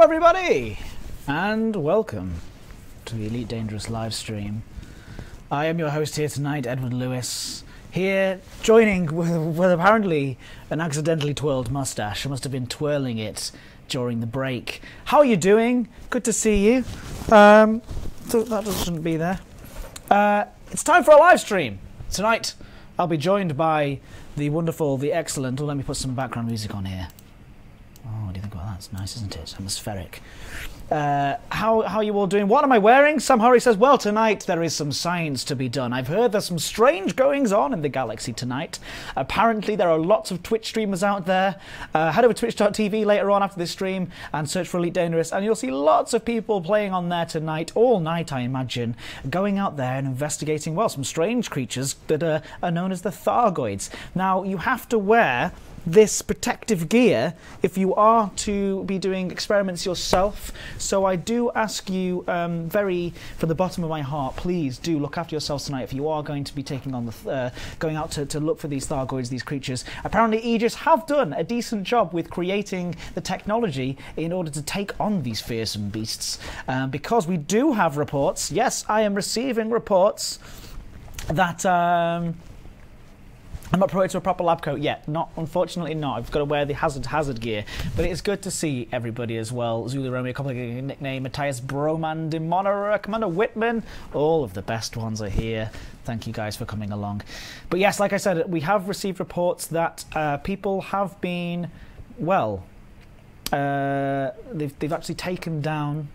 everybody, and welcome to the Elite Dangerous live stream. I am your host here tonight, Edward Lewis, here joining with apparently an accidentally twirled mustache. I must have been twirling it during the break. How are you doing? Good to see you. So that shouldn't be there. It's time for a live stream. Tonight, I'll be joined by the wonderful, the excellent... Oh, let me put some background music on here. Oh, what do you think about that? It's nice, isn't it? Atmospheric. How are you all doing? What am I wearing? Sam Hurry says, well, tonight there is some science to be done. I've heard there's some strange goings-on in the galaxy tonight. Apparently there are lots of Twitch streamers out there. Head over to twitch.tv later on after this stream and search for Elite Dangerous, and you'll see lots of people playing on there tonight, all night I imagine, going out there and investigating, well, some strange creatures that are known as the Thargoids. Now, you have to wear this protective gear if you are to be doing experiments yourself, so I do ask you very from the bottom of my heart, please do look after yourselves tonight if you are going to be taking on the going out to look for these Thargoids, these creatures. Apparently Aegis have done a decent job with creating the technology in order to take on these fearsome beasts, because we do have reports. Yes, I am receiving reports that I'm not promoted to a proper lab coat yet. Unfortunately not. I've got to wear the hazard gear. But it's good to see everybody as well. Zulu Romeo, complicated nickname, Matthias Broman, Demonora, Commander Whitman. All of the best ones are here. Thank you guys for coming along. But yes, like I said, we have received reports that people have been, well, they've actually taken down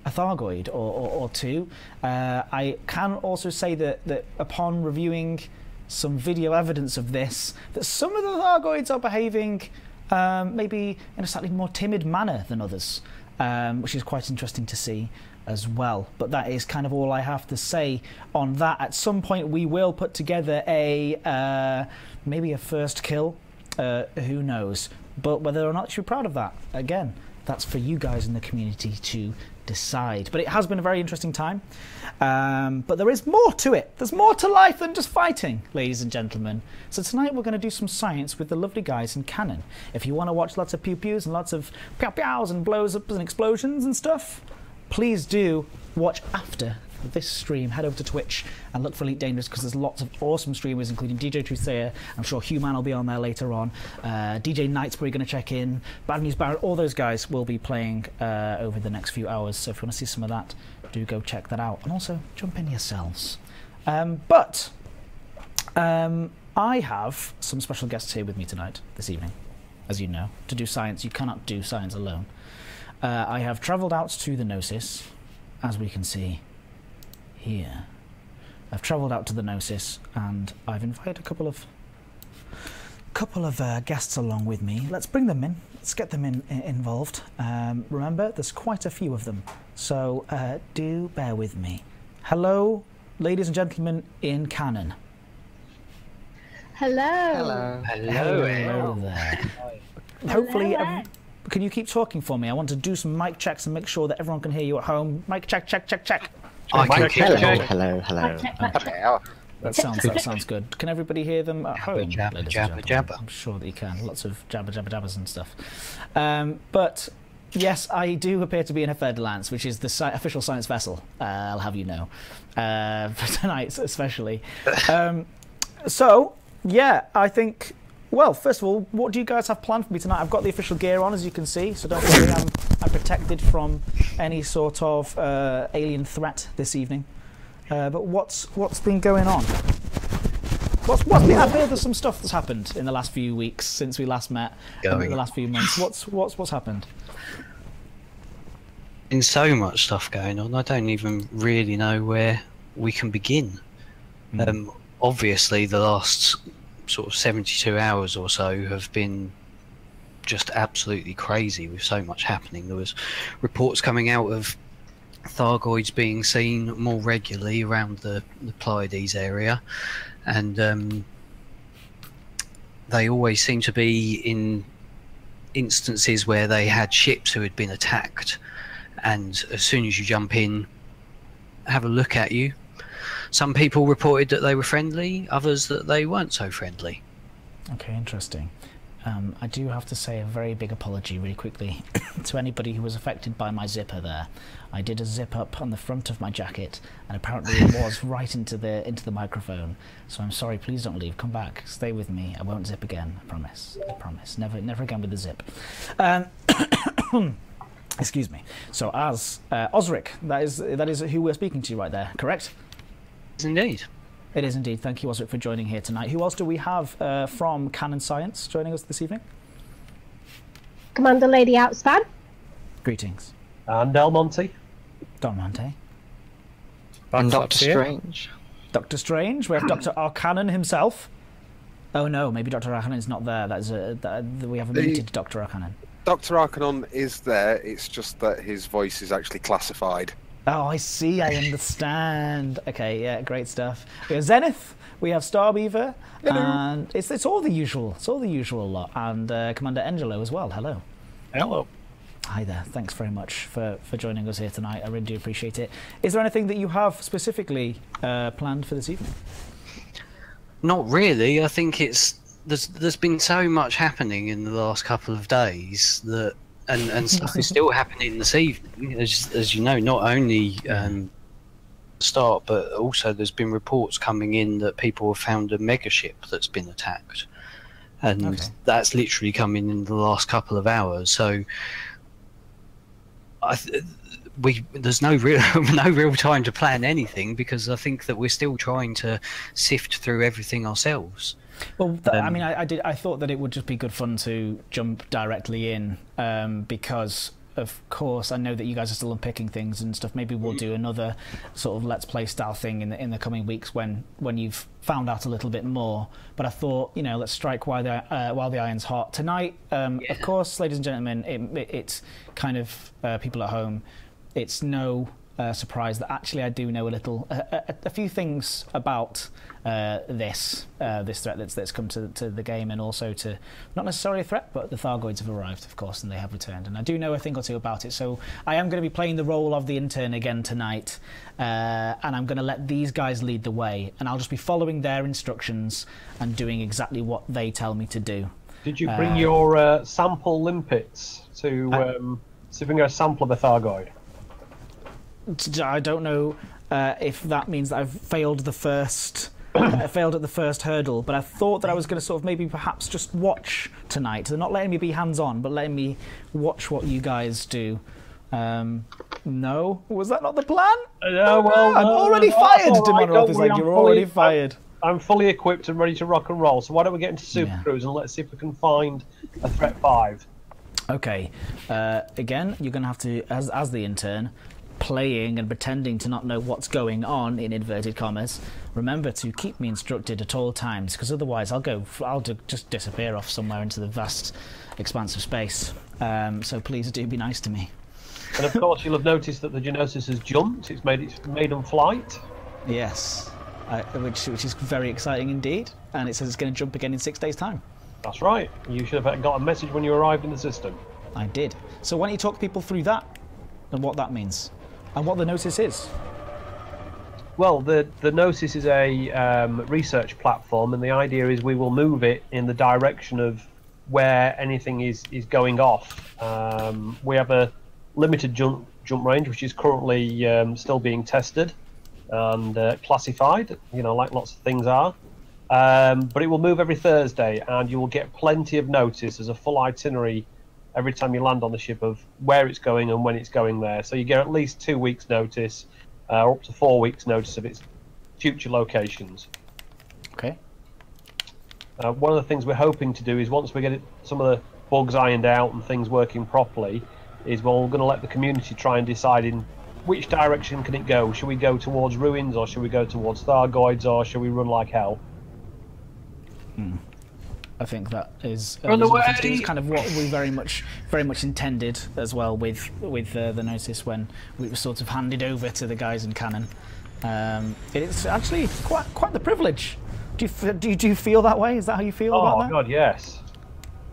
a Thargoid or two. I can also say that upon reviewing some video evidence of this, that some of the Thargoids are behaving maybe in a slightly more timid manner than others, which is quite interesting to see as well. But that is kind of all I have to say on that. At some point we will put together a maybe a first kill, who knows, but whether or not you should be proud of that, again, that's for you guys in the community to decide. But it has been a very interesting time, but there is more to it. There's more to life than just fighting, ladies and gentlemen. So tonight we're going to do some science with the lovely guys in Canonn. If you want to watch lots of pew-pews and lots of pow-pows and blows-ups and explosions and stuff, please do watch after this stream. Head over to Twitch and look for Elite Dangerous, because there's lots of awesome streamers, including DJ Truthsayer. I'm sure Human will be on there later on. DJ Knight's probably going to check in. Bad News Barrett, all those guys will be playing over the next few hours. So if you want to see some of that, do go check that out. And also jump in yourselves. But I have some special guests here with me tonight, this evening. As you know, to do science, you cannot do science alone. I have travelled out to the Gnosis, as we can see here. I've travelled out to the Gnosis and I've invited a couple of guests along with me. Let's bring them in. Let's get them involved. Remember, there's quite a few of them, so do bear with me. Hello, ladies and gentlemen in Canonn. Hello. Hello there. Hopefully, can you keep talking for me? I want to do some mic checks and make sure that everyone can hear you at home. Mic check, check, check, check. Hello. That sounds good. Can everybody hear them at home? Jabba. I'm sure that you can. Lots of jabbers and stuff. But yes, I do appear to be in a Federlance, which is the official science vessel. I'll have you know, for tonight especially. So yeah, I think. Well, first of all, what do you guys have planned for me tonight? I've got the official gear on, as you can see, so don't worry, I'm protected from any sort of alien threat this evening. But what's been going on? What's been? I've heard there's some stuff that's happened in the last few weeks since we last met. In the last few months, what's happened? In so much stuff going on, I don't even really know where we can begin. Obviously, the last sort of 72 hours or so have been just absolutely crazy with so much happening. There was reports coming out of Thargoids being seen more regularly around the Pleiades area, and they always seem to be in instances where they had ships who had been attacked, and as soon as you jump in, have a look at you. Some people reported that they were friendly, others that they weren't so friendly. Okay, interesting. I do have to say a very big apology really quickly to anybody who was affected by my zipper there. I did a zip up on the front of my jacket, and apparently it was right into the microphone. So I'm sorry, please don't leave. Come back. Stay with me. I won't zip again. I promise. I promise. Never again with the zip. Excuse me. So as Osric, that is who we're speaking to right there, correct? Yes, indeed. It is indeed. Thank you, Osric, for joining here tonight. Who else do we have from Canonn Science joining us this evening? Commander Lady Outspan. Greetings. And Del Monte. Don Monte. And Doctor Strange. Doctor Strange. We have Dr. Arcannon himself. Oh no, maybe Dr. Arcannon's not there. We have a muted Dr. Arcannon. Dr. Arcannon is there, it's just that his voice is actually classified. Oh, I see, I understand. Okay, yeah, great stuff. We have Zenith, we have Starbeaver, and it's all the usual. It's all the usual lot. And Commander Angelo as well. Hello. Hello. Hi there. Thanks very much for joining us here tonight. I really do appreciate it. Is there anything that you have specifically planned for this evening? Not really. I think there's been so much happening in the last couple of days that and stuff is still happening this evening. As you know, not only start, but also there's been reports coming in that people have found a megaship that's been attacked, and that's literally come in the last couple of hours. So there's no real time to plan anything, because I think that we're still trying to sift through everything ourselves. Well, I mean, I thought that it would just be good fun to jump directly in, because of course I know that you guys are still unpicking things and stuff. Maybe we'll do another sort of let's play style thing in the coming weeks when you've found out a little bit more. But I thought, you know, let's strike while the iron's hot tonight. Of course, ladies and gentlemen, it's kind of people at home. It's no surprise that actually I do know a few things about this threat that's come to the game, and also to not necessarily a threat, but the Thargoids have arrived, of course, and they have returned, and I do know a thing or two about it. So I am going to be playing the role of the intern again tonight, and I'm going to let these guys lead the way, and I'll just be following their instructions and doing exactly what they tell me to do. Did you bring your sample limpets to see if we can get a sample of a Thargoid? I don't know if that means that I've failed the first failed at the first hurdle, but I thought that I was going to sort of maybe perhaps just watch tonight. They're not letting me be hands-on, but letting me watch what you guys do. No? Was that not the plan? Well, I'm already fired, Demon Roth is like, you're already fired. I'm fully equipped and ready to rock and roll, so why don't we get into Super Cruise and let's see if we can find a Threat 5. Okay. Again, you're going to have to, as the intern, playing and pretending to not know what's going on, in inverted commas, remember to keep me instructed at all times, because otherwise I'll just disappear off somewhere into the vast expanse of space. So please do be nice to me. And of course you'll have noticed that the Gnosis has jumped. It's made its maiden flight. Yes, which is very exciting indeed, and it says it's going to jump again in 6 days' time. That's right. You should have got a message when you arrived in the system. I did. So why don't you talk people through that and what that means? And what the Gnosis is? Well, the Gnosis is a research platform, and the idea is we will move it in the direction of where anything is going off. We have a limited jump range, which is currently still being tested and classified, you know, like lots of things are. But it will move every Thursday, and you will get plenty of notice as a full itinerary every time you land on the ship of where it's going and when it's going there. So you get at least 2 weeks notice, or up to 4 weeks notice of its future locations. Okay. One of the things we're hoping to do is, once we get some of the bugs ironed out and things working properly, is we're going to let the community try and decide in which direction can it go. Should we go towards ruins, or should we go towards Thargoids, or should we run like hell? I think that is kind of what we very much intended as well with the Gnosis when we were sort of handed over to the guys in Canonn. It's actually quite the privilege. Do you feel that way? Is that how you feel about that? Oh God, yes.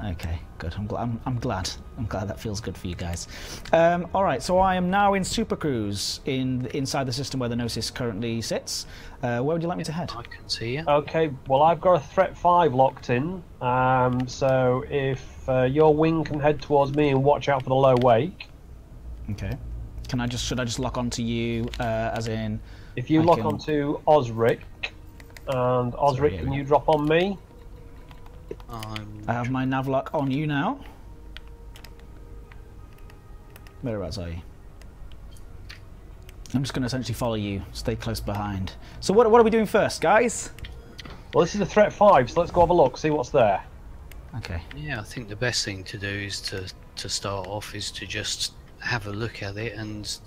Okay, good. I'm glad. I'm glad that feels good for you guys. All right, so I am now in Super Cruise inside the system where the Gnosis currently sits. Where would you like me to head? I can see you. Okay, well I've got a threat 5 locked in. So if your wing can head towards me and watch out for the low wake. Okay. Should I just lock onto you, as in? If you lock onto Osric, and Osric, can you drop on me? I have my navlock on you now. Whereabouts are you? I'm just going to essentially follow you, stay close behind. So what are we doing first, guys? Well, this is a threat 5, so let's go have a look, see what's there. Okay. Yeah, I think the best thing to do is to start off is to just have a look at it and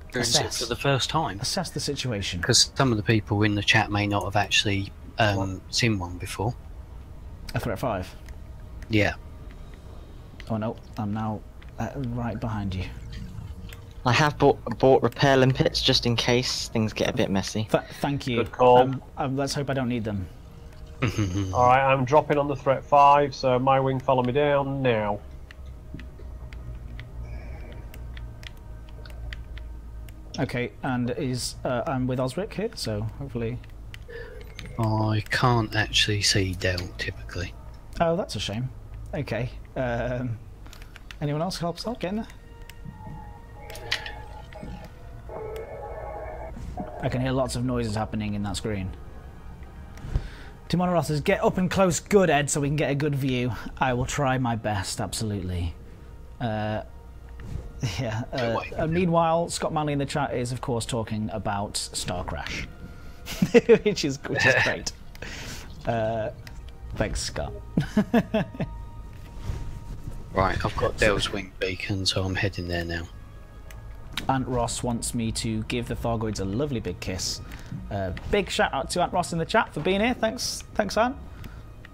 experience it for the first time. Assess the situation. Because some of the people in the chat may not have actually seen one before. A threat 5? Yeah. Oh no, I'm now right behind you. I have bought repair limpets just in case things get a bit messy. Thank you. Good call. Let's hope I don't need them. Alright, I'm dropping on the threat 5, so my wing follow me down now. Okay, and I'm with Osric here, so hopefully. I can't actually see Del typically. Oh, that's a shame. Okay. Anyone else helps out getting there? I can hear lots of noises happening in that screen. Timon Ross says, get up and close good, Ed, so we can get a good view. I will try my best, absolutely. Meanwhile, Scott Manley in the chat is, of course, talking about Star Crash. which is great. Thanks, Scott. Right, I've got Del's wing beacon, so I'm heading there now. Aunt Ross wants me to give the Thargoids a lovely big kiss. Big shout out to Aunt Ross in the chat for being here. Thanks, Aunt.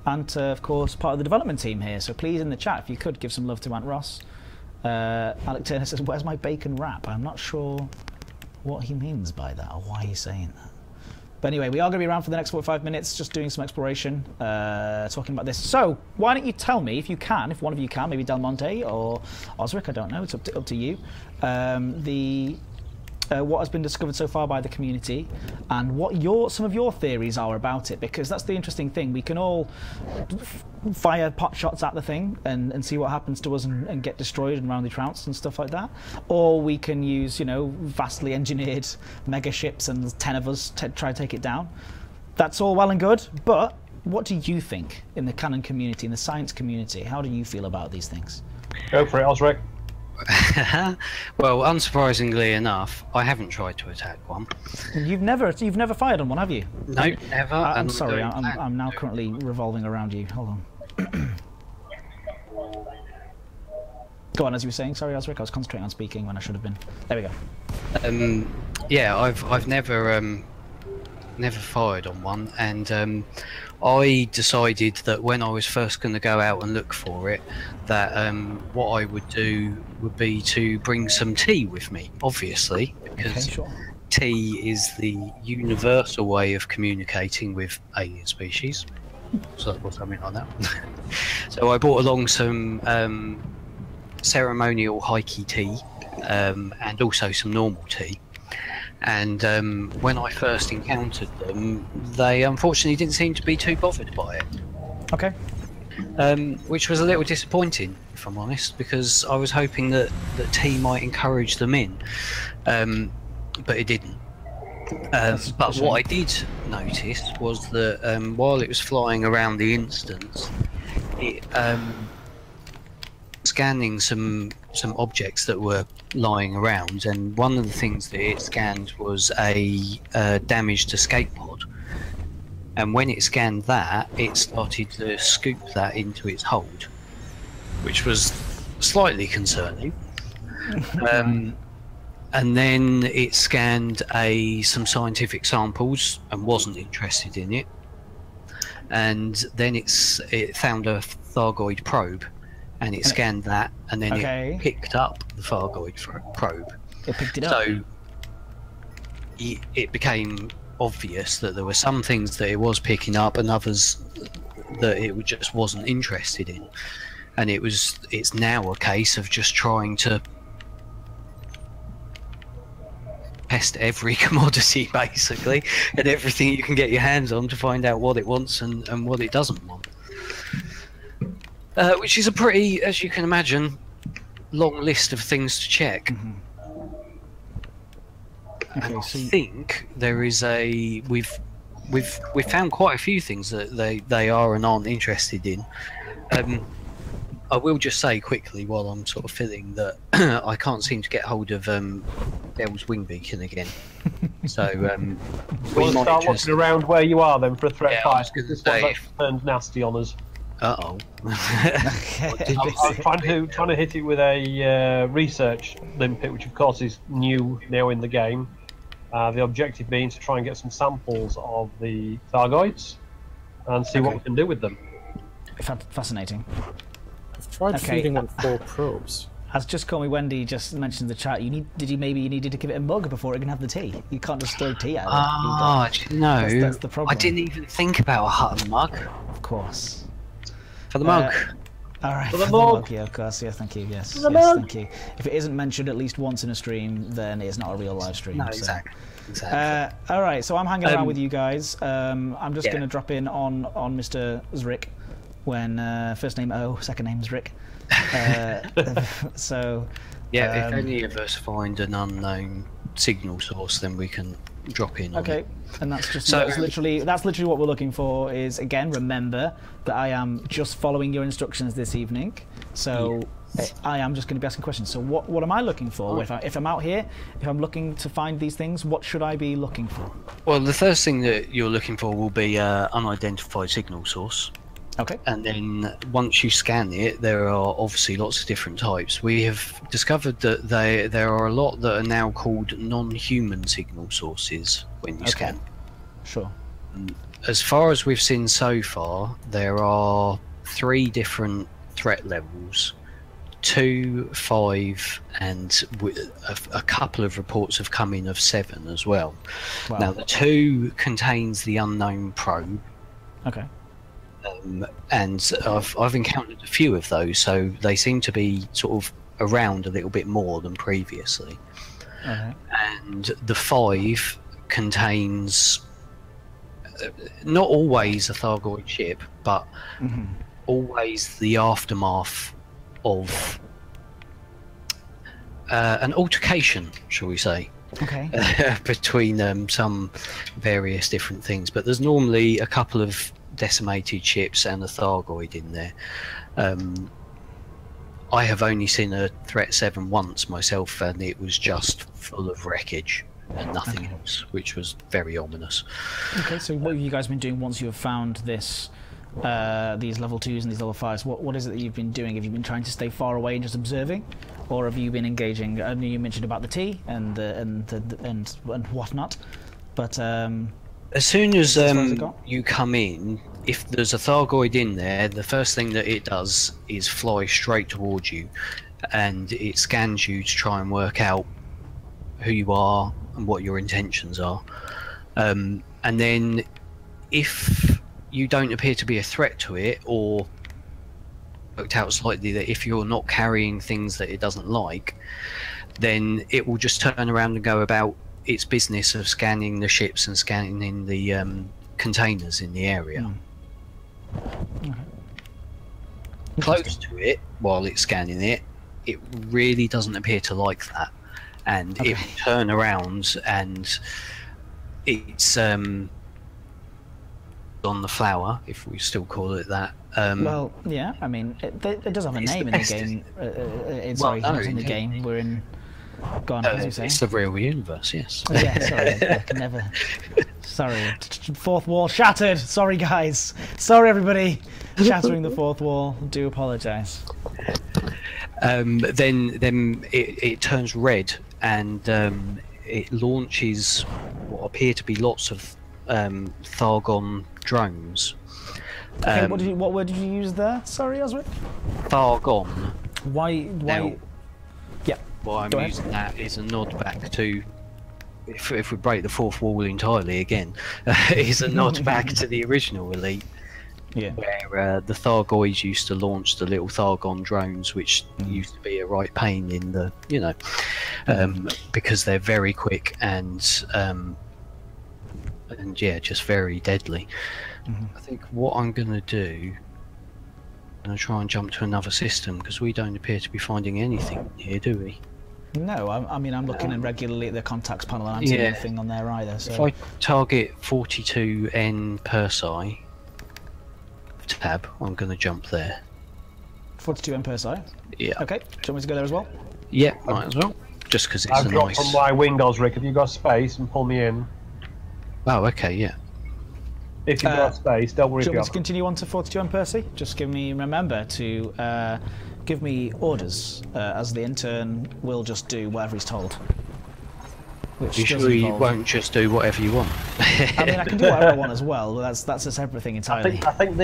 And of course, part of the development team here. So please, in the chat, if you could give some love to Aunt Ross. Alec Turner says, "Where's my bacon wrap?" I'm not sure what he means by that or why he's saying that. But anyway, we are going to be around for the next 45 minutes, just doing some exploration, talking about this. So, why don't you tell me, if you can, if one of you can, maybe Del Monte or Osric, I don't know, it's up to you, what has been discovered so far by the community and what some of your theories are about it, because that's the interesting thing. We can all fire pot shots at the thing and see what happens to us and get destroyed and roundly trounced and stuff like that, or we can use, you know, vastly engineered mega ships and 10 of us try to take it down. That's all well and good, but what do you think in the Canonn community, in the science community? How do you feel about these things? Go for it, Osric. Well, unsurprisingly enough, I haven't tried to attack one. You've never fired on one, have you? No, never. I'm sorry, I'm now currently revolving around you. Hold on. Go on, as you were saying. Sorry, Osric, I was concentrating on speaking when I should have been. There we go. Yeah, I've never fired on one, and I decided that when I was first going to go out and look for it, that what I would do would be to bring some tea with me, obviously, because tea is the universal way of communicating with alien species. So or something like that. So I brought along some ceremonial hikey tea, and also some normal tea. And when I first encountered them, they unfortunately didn't seem to be too bothered by it. Okay. Which was a little disappointing, if I'm honest, because I was hoping that tea might encourage them in, but it didn't. But what I did notice was that while it was flying around the instance, it scanning some objects that were lying around, and one of the things that it scanned was a damaged escape pod. And when it scanned that, it started to scoop that into its hold, which was slightly concerning. And then it scanned some scientific samples and wasn't interested in it. And then it found a Thargoid probe, and it scanned that, and then it picked up the Thargoid probe. It picked it up. So it became obvious that there were some things that it was picking up and others that it just wasn't interested in, and it's now a case of just trying to test every commodity basically, and everything you can get your hands on to find out what it wants and what it doesn't want. Which is a pretty, as you can imagine, long list of things to check. Okay, And so I think there is we've found quite a few things that they are and aren't interested in. I will just say quickly while I'm sort of filling that I can't seem to get hold of Dell's wing beacon again. So You we want to might start just. looking around where you are then for a threat Yeah, I fire. was gonna This say, one if- turned nasty on us. Uh-oh. I'm trying to hit it with a research limpet, which of course is new now in the game. The objective being to try and get some samples of the Thargoids and see what we can do with them. fascinating. I've tried Okay. feeding on 4 probes. As just call me Wendy just mentioned in the chat, you needed to give it a mug before it can have the tea. You can't just throw tea out of it. Ah, do you know, That's the problem. I didn't even think about a hut and mug Of course. for the mug. All right. For the mug. Yeah, of course. Yeah, thank you. Yes. the Yes, mug. thank you. If it isn't mentioned at least once in a stream, then it's not a real live stream. No, so. exactly. All right, so I'm hanging around with you guys. I'm just yeah. going to drop in on Mr. Zrick when first name O, second name Zrick. So Yeah, if any of us find an unknown signal source, then we can drop in. okay, On it. and that's just So- that's literally what we're looking for. Is again, remember that I am just following your instructions this evening. So. I am just going to be asking questions. So what am I looking for? If I'm out here, if I'm looking to find these things, what should I be looking for? Well, the first thing that you're looking for will be unidentified signal source. Okay. And then once you scan it, there are obviously lots of different types. We have discovered that there are a lot that are now called non-human signal sources when you scan. Sure. As far as we've seen so far, there are 3 different threat levels. 2, 5, and a couple of reports have come in of 7 as well. Wow. Now the 2 contains the unknown probe, Okay. and I've encountered a few of those, so they seem to be sort of around a little bit more than previously. Okay. And the 5 contains not always a Thargoid ship, but always the aftermath of an altercation, shall we say, Okay. between some various different things. But there's normally a couple of decimated ships and a Thargoid in there. I have only seen a Threat 7 once myself, and it was just full of wreckage and nothing else, which was very ominous. Okay. So what have you guys been doing once you have found this? These level 2s and these level 5s. What is it that you've been doing? Have you been trying to stay far away and just observing, or have you been engaging? I know you mentioned about the tea and whatnot, but As soon as far as it got? you come in, if there's a Thargoid in there, the first thing that it does is fly straight towards you, and it scans you to try and work out who you are and what your intentions are. And then if you don't appear to be a threat to it, or worked out slightly that if you're not carrying things that it doesn't like, then it will just turn around and go about its business of scanning the ships and scanning the containers in the area. Close to it, while it's scanning it, it really doesn't appear to like that, and it will turn around and it's on the flower, if we still call it that. well, yeah. I mean, it does have a It's name the in the game. Sorry, no, not in the game. We're in. Go on, as you say. it's the real universe, yes. Oh, yeah, sorry, I can never. Sorry, fourth wall shattered. Sorry, guys. Sorry, everybody. Shattering the fourth wall. Do apologise. Then it turns red, and it launches what appear to be lots of Thargon drones. Okay, what word did you use there? Sorry, Osric. Thargon. Why? Now, Yeah. Why Go I'm ahead. using that is a nod back to, if we break the fourth wall entirely again, is a nod back to the original Elite, Yeah. where the Thargoids used to launch the little Thargon drones, which used to be a right pain in the, because they're very quick and yeah, just very deadly. I think what I'm going to do, I'm going to try and jump to another system because we don't appear to be finding anything here, do we? No, I mean, I'm looking regularly at the contacts panel and I'm seeing anything on there either. So. If I target 42N Persi tab, I'm going to jump there. 42 M per side? Yeah. Okay, do you want me to go there as well? Yeah, might as well. Just because it's I've a dropped nice... from my wing, Osric. Have you got space and pull me in? Oh, okay, yeah. If you've got space, don't worry Do if you you want me to continue on to 42 M Percy? Just remember to give me orders, as the intern will just do whatever he's told. Which You sure you won't just do whatever you want? I mean, I can do whatever I want as well, but that's a separate thing entirely. I think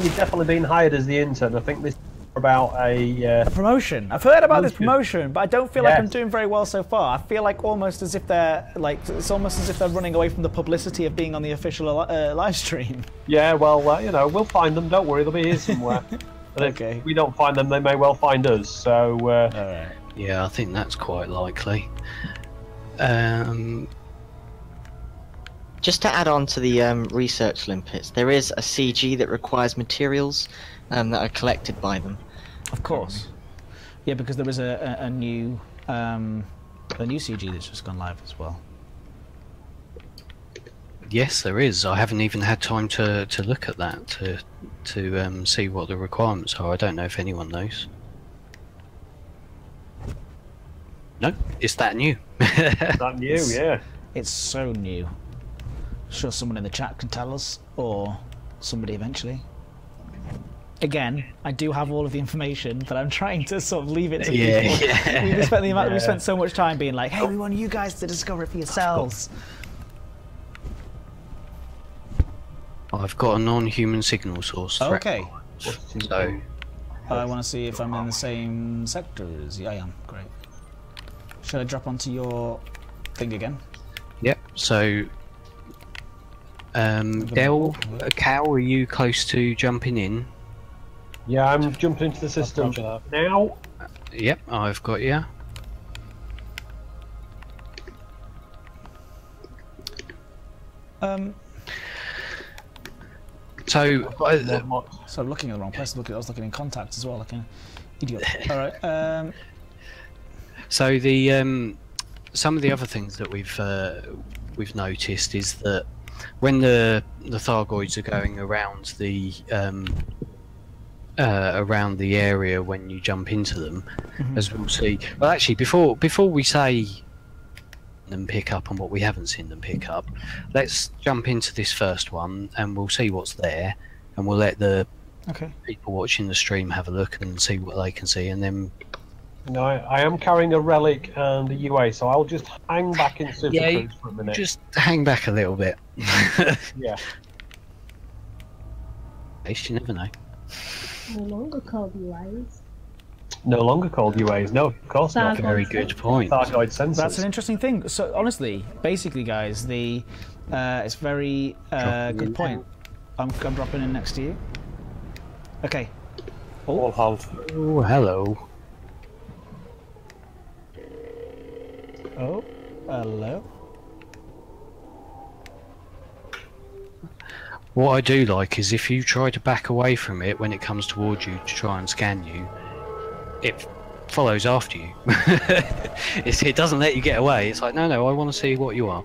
you've definitely been hired as the intern. I think this is about a promotion. I've heard about this promotion. promotion, but I don't feel like I'm doing very well so far. I feel like almost as if they're it's almost as if they're running away from the publicity of being on the official live stream. Yeah, well, we'll find them. Don't worry, they'll be here somewhere. But okay. If we don't find them, they may well find us. So. All right. Yeah, I think that's quite likely. Just to add on to the research limpets, there is a CG that requires materials that are collected by them. Of course. Yeah, because there is a new CG that's just gone live as well. Yes, there is. I haven't even had time to look at that to see what the requirements are. I don't know if anyone knows. No, it's that new. That new, yeah. It's so new. I'm sure someone in the chat can tell us, or somebody eventually. Again, I do have all of the information, but I'm trying to sort of leave it to people. Yeah. We spent so much time being like, hey, we want you guys to discover it for yourselves. I've got a non-human signal source. Okay. So I want to see if I'm in the same sectors. Yeah, I am. Great. Should I drop onto your thing again? Yep. So, Del, Cal, are you close to jumping in? Yeah, I'm jumping into the system now. Yep, I've got you. So I'm looking at the wrong place. I was looking in contacts as well, like an idiot. All right. So the some of the other things that we've noticed is that when the Thargoids are going around the area when you jump into them, as we'll see. Well, actually, before we say them pick up and what we haven't seen them pick up, let's jump into this first one and we'll see what's there, and we'll let the people watching the stream have a look and see what they can see, and then. No, I am carrying a relic and a UA, so I'll just hang back in Super Cruise for a minute. Just hang back a little bit. Yeah. You never know. No longer called UAs. No longer called UAs. No, of course not. Very good point. Thargoid sensors. That's an interesting thing. So honestly, basically, guys, it's very good point. I'm dropping in next to you. Okay. All half. Oh, hello. Oh, hello. What I do like is if you try to back away from it when it comes towards you to try and scan you, it follows after you. It doesn't let you get away. It's like, no, I want to see what you are.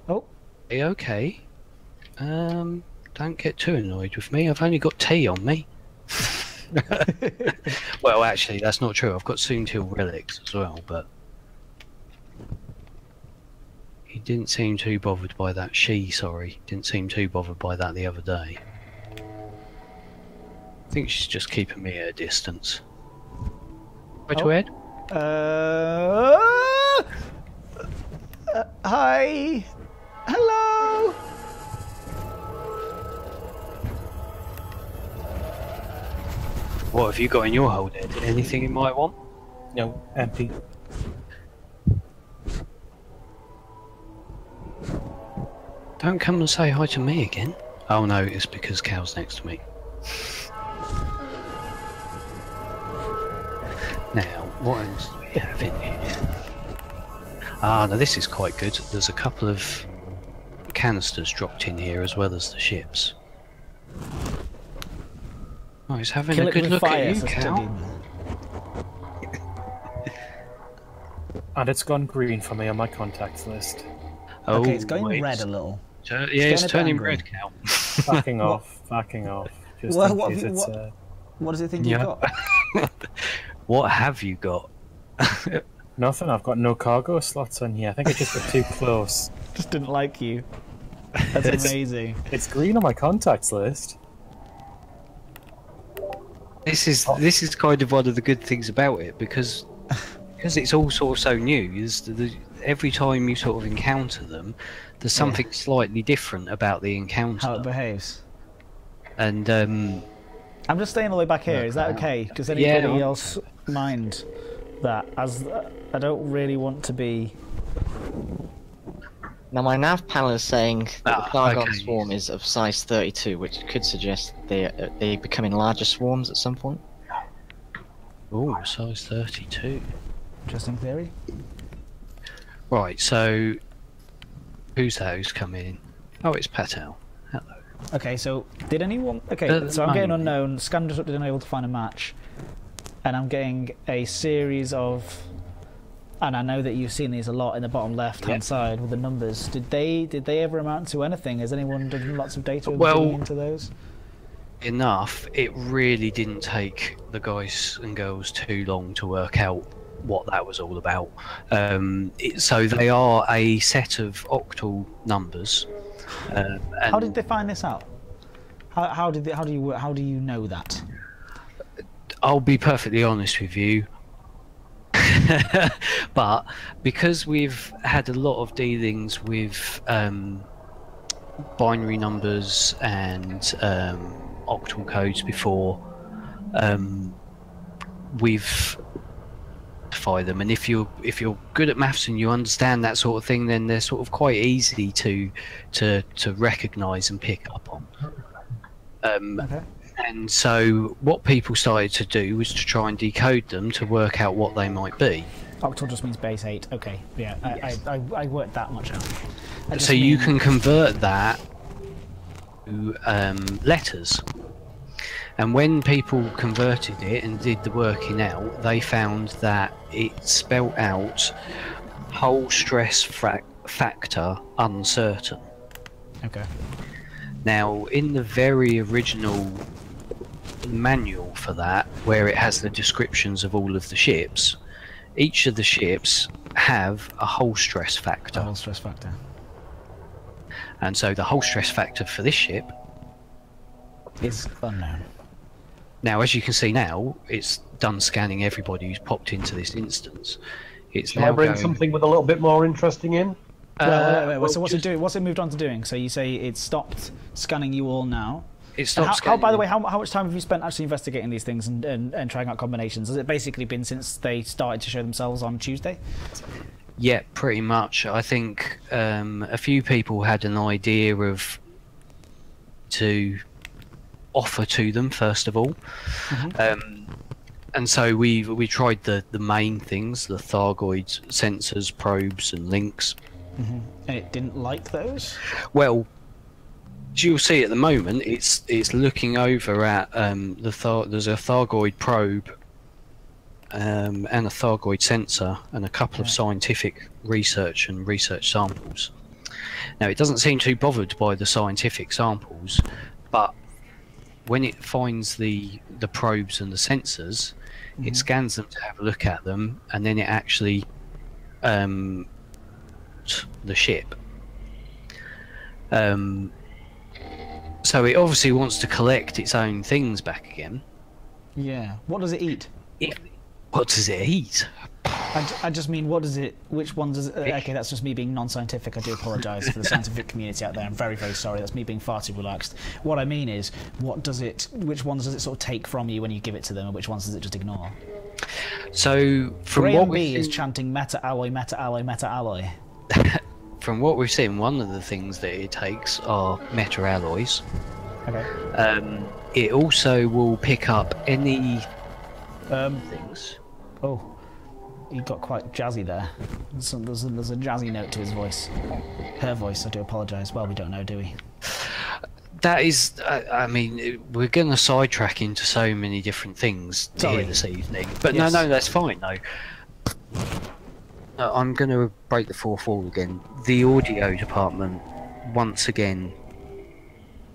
Oh. Okay. Don't get too annoyed with me. I've only got tea on me. Well, actually, that's not true. I've got Soon-Till relics as well, but he didn't seem too bothered by that. Didn't seem too bothered by that the other day. I think she's just keeping me at a distance. Where to head? Hi. Hello. What have you got in your hold there? Anything you might want? No, empty. Don't come and say hi to me again. Oh no, it's because Cal's next to me. Now, what else do we have in here? Ah, now this is quite good. There's a couple of canisters dropped in here as well as the ships. Oh, he's having Kill a it good with look fire, at you, says Cal. Teddy. And it's gone green for me on my contacts list. Oh, Okay, it's going wait. red a little. Yeah, getting it's a bit turning angry. red, Cal. Backing off, backing off. Just Well, in what case have you- it's, what- What does it think Yeah. you've got? What have you got? nothing. I've got no cargo slots on here. I think I just got too close. Just didn't like you. That's It's- amazing. It's green on my contacts list. This is kind of one of the good things about it because it's all sort of so new. Every time you sort of encounter them, there's something slightly different about the encounter. How it behaves. And I'm just staying all the way back here. Is that okay? Does anybody Yeah. else mind that? As I don't really want to be. Now my nav panel is saying that the Thargon okay. swarm is of size 32, which could suggest they become in larger swarms at some point. oh, size 32. Interesting theory. Right, so who's that who's come in? Oh, it's Patel. Hello. Okay, so did anyone? Okay, At the so I'm getting moment- unknown. Scan disrupted, unable to find a match, and I'm getting a series of. And I know that you've seen these a lot in the bottom left-hand side with the numbers. Did they ever amount to anything? Has anyone done lots of data Well- digging into those? Enough. It really didn't take the guys and girls too long to work out what that was all about. So they are a set of octal numbers. And How did they find this out? How do you know that? I'll be perfectly honest with you. But because we've had a lot of dealings with binary numbers and octal codes before, we've identified them, and if you're good at maths and you understand that sort of thing, then they're sort of quite easy to recognise and pick up on. Okay. And so what people started to do was to try and decode them to work out what they might be. Octal just means base 8. Okay, yeah, I worked that much out. I just So you mean- can convert that to letters. And when people converted it and did the working out, they found that it spelt out whole stress factor uncertain. Okay. Now, in the very original manual for that, where it has the descriptions of all of the ships, each of the ships have a whole stress The factor. whole stress factor. And so the whole stress factor for this ship, Is unknown. now as you can see now, it's done scanning everybody who's popped into this instance. It's Shall I now bring going, something with a little bit more interesting in? Wait, so what's it doing? What's it moved on to doing? So you say it stopped scanning you all now. It And stopped how, scanning. by the way, how much time have you spent actually investigating these things and trying out combinations? Has it basically been since they started to show themselves on Tuesday? Yeah, pretty much. I think a few people had an idea of to offer to them first of all, and so we tried the main things: the Thargoids, sensors, probes, and links. And it didn't like those? Well, as you'll see at the moment, it's looking over at there's a Thargoid probe and a Thargoid sensor and a couple of scientific research and research samples. Now, it doesn't seem too bothered by the scientific samples, but when it finds the probes and the sensors, it scans them to have a look at them, and then it actually the ship. So it obviously wants to collect its own things back again. Yeah. What does it eat? What does it eat? I just mean, what does it? Which ones does it? Okay, that's just me being non-scientific. I do apologise for the scientific community out there. I'm very, very sorry. That's me being far too relaxed. What I mean is, what does it? Which ones does it sort of take from you when you give it to them, and which ones does it just ignore? So from Graham what B we is chanting meta alloy, meta alloy, meta alloy. from what we've seen, one of the things that it takes are metal alloys. Okay. It also will pick up any things. Oh, he got quite jazzy there. There's a jazzy note to his voice. Her voice, I do apologise. Well, we don't know, do we? That is, I mean, we're going to sidetrack into so many different things here this evening. But Yes. no, that's fine, though. I'm going to break the fourth wall again. The audio department, once again,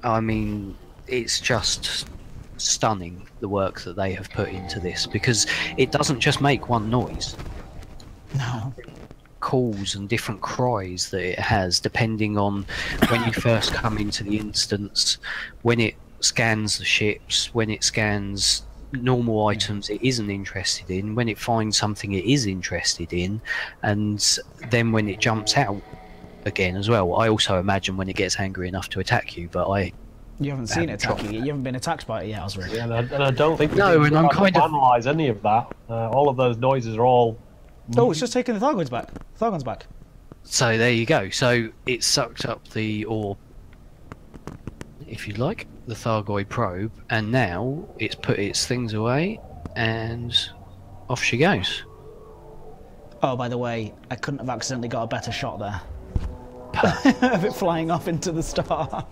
I mean, it's just stunning the work that they have put into this, because it doesn't just make one noise. No. Calls and different cries that it has, depending on when you first come into the instance, when it scans the ships, when it scans normal items it isn't interested in, when it finds something it is interested in, and then when it jumps out again as well. I also imagine when it gets angry enough to attack you, but You haven't seen it attacking you. You haven't been attacked by it yet, Osric. Yeah, and I don't think we No, can and I'm kind of analyse any of that. All of those noises are all. Oh, it's just taking the Thargoids back. Thargon's back. So there you go. So it sucked up the orb, if you like, the Thargoid probe, and now it's put its things away, and off she goes. Oh, by the way, I couldn't have accidentally got a better shot there. Of it flying off into the star. Are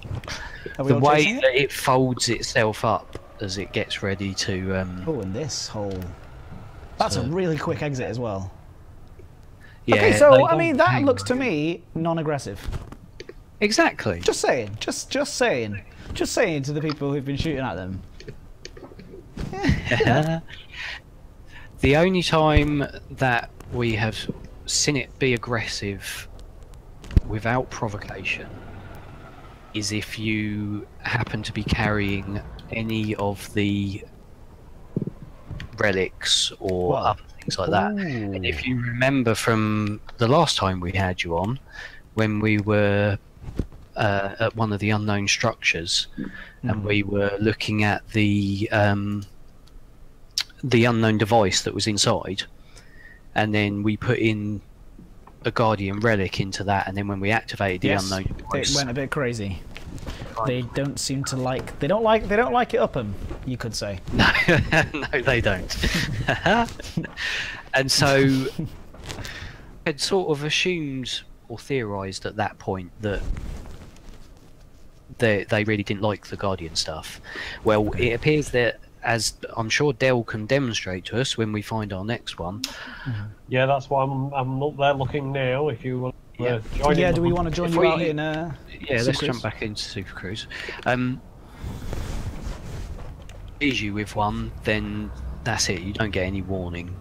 we The all way chasing it? that it folds itself up as it gets ready to. Oh, and this hole. That's a really quick exit as well. Yeah, Okay, they so I don't mean that hang looks to around. me non-aggressive. Exactly. Just saying, just saying, just saying to the people who've been shooting at them. The only time that we have seen it be aggressive without provocation is if you happen to be carrying any of the relics or Well, other things like that. And if you remember from the last time we had you on, when we were at one of the unknown structures, and we were looking at the unknown device that was inside, and then we put in a guardian relic into that, and then when we activated the unknown it device, went a bit crazy. They don't seem to like. They don't like it up 'em, you could say. no, no, they don't. And so, had sort of assumed or theorised at that point that they really didn't like the Guardian stuff. Well, it appears that, as I'm sure Dell can demonstrate to us when we find our next one. Yeah, that's why I'm up there looking now. If you want to join Yeah, in. do we want to join If you we- out in Yeah, let's Super jump Cruise? back into Super Cruise. Is you with one, then that's it. You don't get any warning.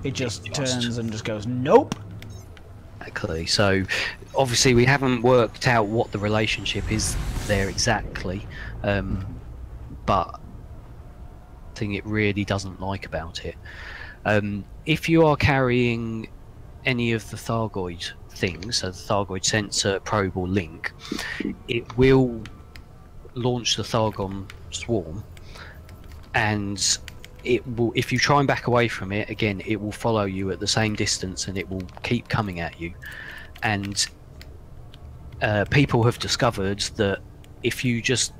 It just turns and just goes, nope. Exactly. So, obviously, we haven't worked out what the relationship is there exactly, but thing it really doesn't like about it. If you are carrying any of the Thargoid things, so the Thargoid sensor, probe, or link, it will launch the Thargon swarm, and it will. If you try and back away from it, again, it will follow you at the same distance, and it will keep coming at you. And people have discovered that if you just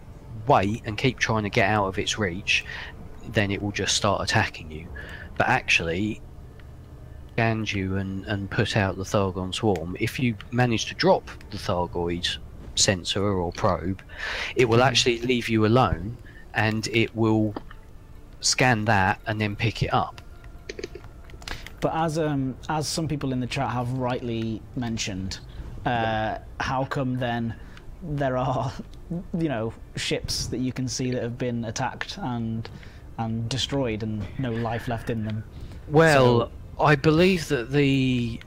wait and keep trying to get out of its reach, then it will just start attacking you. But actually, scans you and put out the Thargon swarm. If you manage to drop the Thargoid sensor or probe, it will actually leave you alone, and it will scan that and then pick it up. But as some people in the chat have rightly mentioned, how come then there are, ships that you can see that have been attacked and destroyed and no life left in them? Well, I believe that the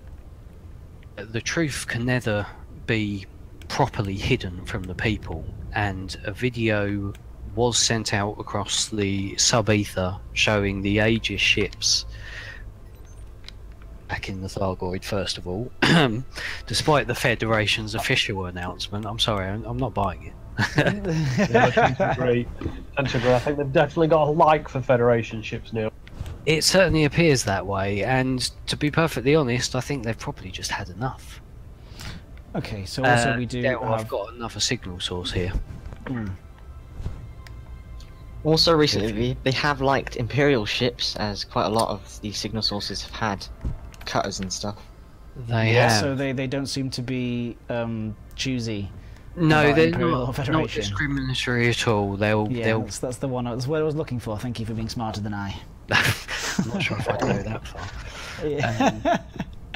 truth can never be properly hidden from the people, and a video was sent out across the sub-ether showing the Aegis ships back in the Thargoid, first of all. Despite the Federation's official announcement, I'm sorry, I'm not buying it. Yeah, I tend to agree. I think they've definitely got a like for Federation ships now. It certainly appears that way, and to be perfectly honest, I think they've probably just had enough. Okay, so also we do yeah, well, have... I've got another signal source here. Also, recently they have liked Imperial ships, as quite a lot of these signal sources have had cutters and stuff. They have. So they don't seem to be choosy. No, about they're Imperial or not Federation. discriminatory at all. They'll. That's the one. That's what I was looking for. Thank you for being smarter than I. I'm not sure if I'd go that far. Yeah.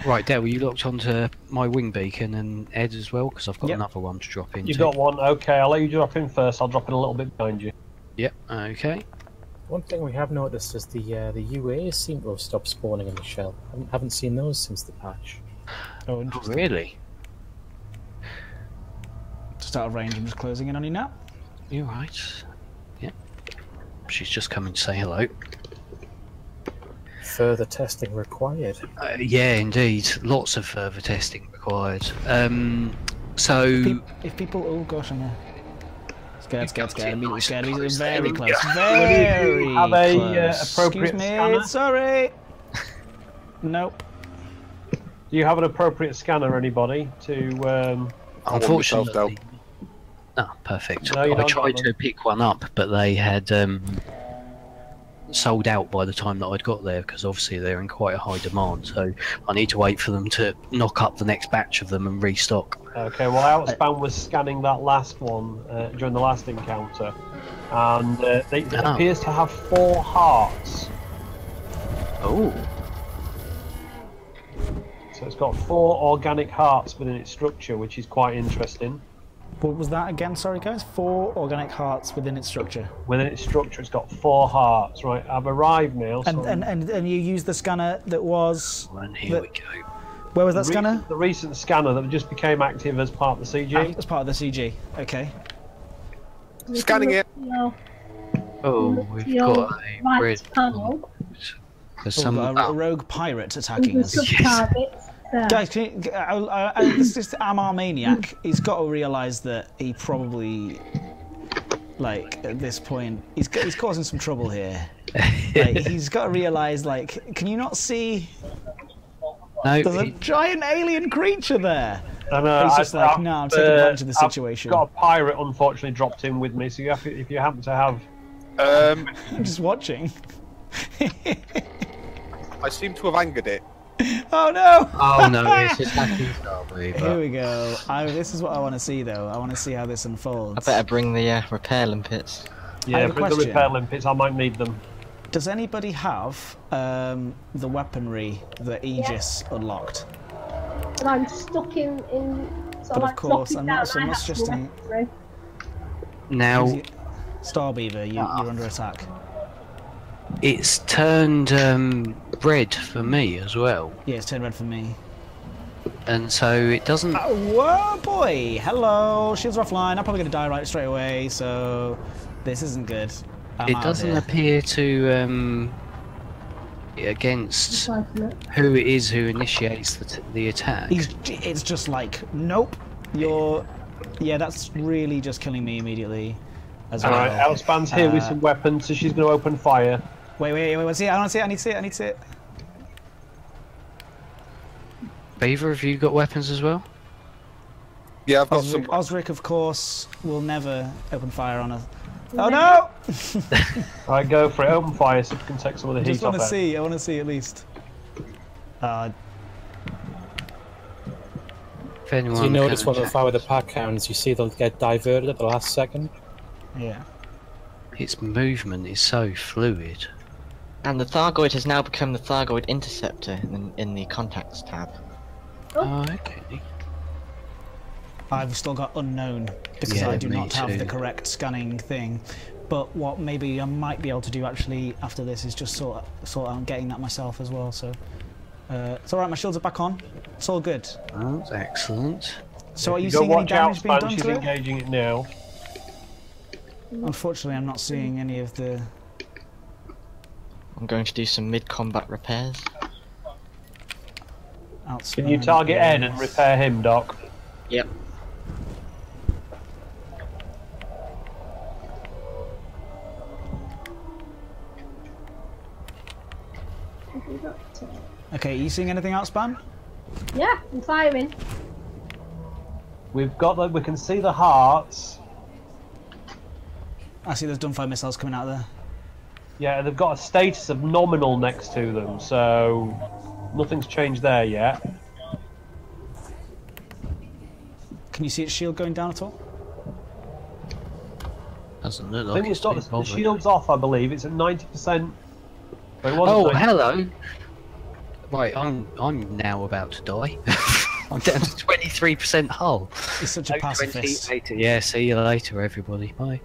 Right, Dale, were you locked onto my wing beacon and Ed as well? Because I've got another one to drop into. You got one? Okay, I'll let you drop in first. I'll drop in a little bit behind you. Yep, okay. One thing we have noticed is the UAs seem to have stopped spawning in the shell. I haven't seen those since the patch. Oh, interesting. Really? Just out of range, I'm just closing in on you now. You're right. Yep. She's just coming to say hello. Further testing required. Yeah, indeed. Lots of further testing required. So... If people... Oh gosh, I'm scared. Immediately scared. He's There very we close. go. Very Have a close. appropriate Excuse me, scanner? sorry. Nope. Do you have an appropriate scanner, anybody, to... Unfortunately... Oh, perfect. No, you I don't tried got to them. pick one up, but they had sold out by the time that I'd got there, because obviously they're in quite a high demand, so I need to wait for them to knock up the next batch of them and restock. Okay, well, Outspan was scanning that last one during the last encounter, and it appears to have 4 hearts. Oh. So it's got 4 organic hearts within its structure, which is quite interesting. What was that again? Sorry, guys. 4 organic hearts within its structure. Within its structure, it's got 4 hearts. Right, I've arrived now. So And you used the scanner that was... And here we go. Where was that scanner? the recent scanner that just became active as part of the CG. As part of the CG. Okay. Scanning it. Oh, we've got a red panel. There's We've some... got a rogue pirate attacking With us. the sub-targets there. Guys, this Amar Maniac, he's got to realise that he probably, like, at this point, he's causing some trouble here. Like, he's got to realise, like, can you not see No, there's a giant alien creature there? And, He's just like, no, I'm taking advantage of the situation. I've got a pirate, unfortunately, dropped in with me, so if you happen to have... I'm just watching. I seem to have angered it. Oh no! Oh no, it's attacking Starbury, Here we go. This is what I want to see, though. I want to see how this I unfolds. better bring the repair limpets. I Yeah, have a bring the question. repair limpets, I might need them. Does anybody have the weaponry, the Aegis, unlocked? And I'm stuck in so But I'm of course, I'm not dropping down, I have to suggesting- go through. Now, Starbeaver, you're under attack. it's turned red for me as well, Yeah, it's turned red for me. and so it doesn't... Whoa, boy! Hello! Shields are offline. I'm probably going to die right straight away, so this isn't good. I'm It out doesn't here. appear to against Cycle it. who it is who initiates the attack. It's just like, nope. You're... Yeah, that's really just killing me immediately as well. Alright, Outspan's here with some weapons, so she's going to open fire. Wait, let's see it. I want to see it. I need to see it. I need to see it. Beaver, have you got weapons as well? Yeah, I've got some. Osric, of course, will never open fire on us. Oh no! Alright, go for it. Open fire so we can take some of the I heat just off want to it. see. I want to see at least. If anyone So you notice can when we fire with the pack hounds, you see they'll get diverted at the last second. Yeah. its movement is so fluid. And the Thargoid has now become the Thargoid Interceptor in the Contacts tab. Oh, okay. I've still got unknown because Yeah, I do me not have the too. correct scanning thing. But what maybe I might be able to do actually after this is just sort out getting that myself as well. So it's all right. My shields are back on. It's all good. Oh, that's excellent. So are you Go seeing any watch out, damage being Span. done She's to it? engaging it now. Unfortunately, I'm not seeing any of the. I'm going to do some mid-combat repairs. Can you target Ed and repair him, Doc? Yep. Okay, are you seeing anything else, Span? Yeah, I'm firing. We've got the. We can see the hearts. I see those Dumbfire missiles coming out of there. Yeah, they've got a status of nominal next to them, so nothing's changed there yet. Can you see its shield going down at all? Doesn't look I like think it's it's got too the bothered. shield's off. I believe it's at 90%. But it wasn't Oh, 90. hello. Right, I'm now about to die. I'm down to 23% hull. He's such a pacifist. 28. Yeah, see you later, everybody. Bye.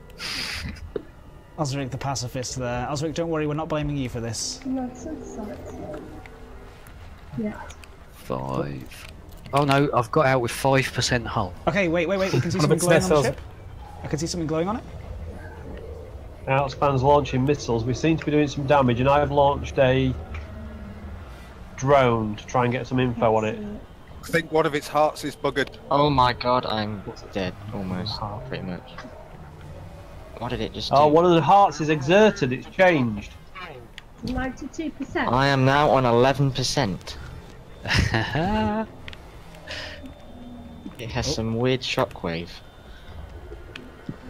Osric the pacifist there. Osric, don't worry, we're not blaming you for this. Nonsense science. Yeah. 5. Oh no, I've got out with 5% hull. Okay, wait. We can see What something about glowing on the missiles? ship. I can see something glowing on it. Outspan's launching missiles. We seem to be doing some damage, and I've launched a drone to try and get some info on it. I think one of its hearts is buggered. Oh my god, I'm dead, almost, pretty much. What did it just do? Oh, one of the hearts is exerted. It's changed. 92%. I am now on 11%. It has some weird shockwave.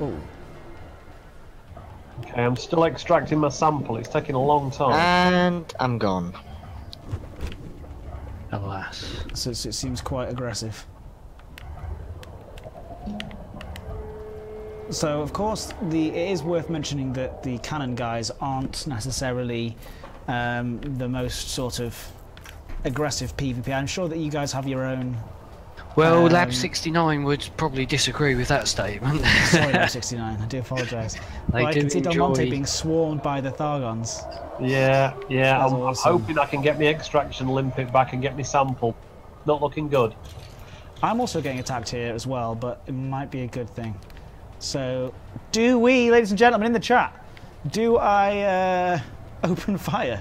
Oh. Okay, I'm still extracting my sample. It's taking a long time. And I'm gone. Alas. So it seems quite aggressive. So, of course, it is worth mentioning that the Canonn guys aren't necessarily the most sort of aggressive PvP. I'm sure that you guys have your own. Well, Lab 69 would probably disagree with that statement. Sorry, Lab 69. I do apologise. They I do can see Del Monte enjoy- being swarmed by the Thargoids. Yeah. That's I'm awesome. hoping I can get me extraction limpet back and get me sample. Not looking good. I'm also getting attacked here as well, but it might be a good thing. So, do we, ladies and gentlemen in the chat, do I open fire,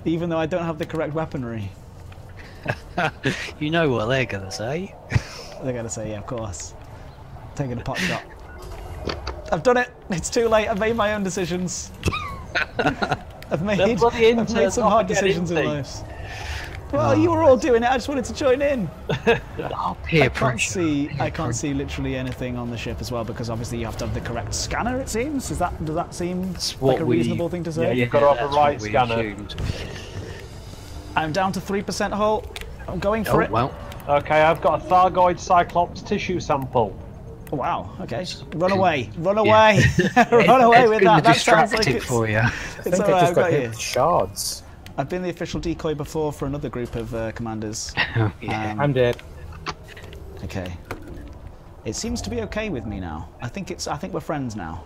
even though I don't have the correct weaponry? You know what they're gonna say. They're going to say, yeah, of course. Taking a pot shot. I've done it! It's too late, I've made my own decisions. I've made bloody interns some not hard to get decisions in in, life. Well, you were all doing it, I just wanted to join in. Oh, peer I can't pressure. see literally anything on the ship as well, because obviously you have to have the correct scanner, it seems. Does that seem like a reasonable thing to say? Yeah, you've got to have the that's right what we scanner. assumed. I'm down to 3% hull. I'm going for Oh, it. well. Okay, I've got a Thargoid Cyclops tissue sample. Oh, wow, okay. Run away. Run away. Run away It's with been that. That sounds like distracted it's, for you. I it's think I alright, just I've got got hit you. with shards. I've been the official decoy before for another group of commanders. Yeah. I'm dead. Okay. It seems to be okay with me now. I think we're friends now.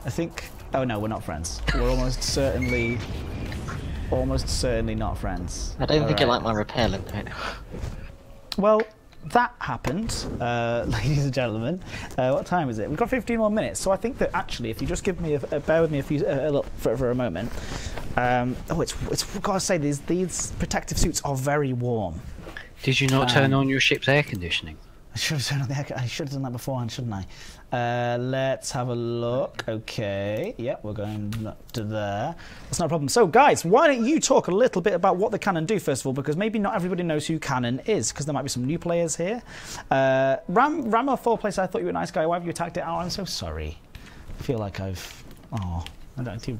I think. Oh no, we're not friends. We're almost certainly not friends. I don't think you Alright. like my repellent. Well, that happened, ladies and gentlemen. What time is it? We've got 15 more minutes, so I think that actually, if you just give me bear with me for a moment. It's gotta say these protective suits are very warm. Did you not turn on your ship's air conditioning? I should have turned on I should have done that beforehand, shouldn't I? Let's have a look. Okay, yeah, we're going up to there. That's not a problem. So, guys, why don't you talk a little bit about what the Canonn do, first of all, because maybe not everybody knows who Canonn is, because there might be some new players here. Ram, our four place, I thought you were a nice guy. Why have you attacked it? Oh, I'm so sorry. I feel like I've... Oh, I don't do...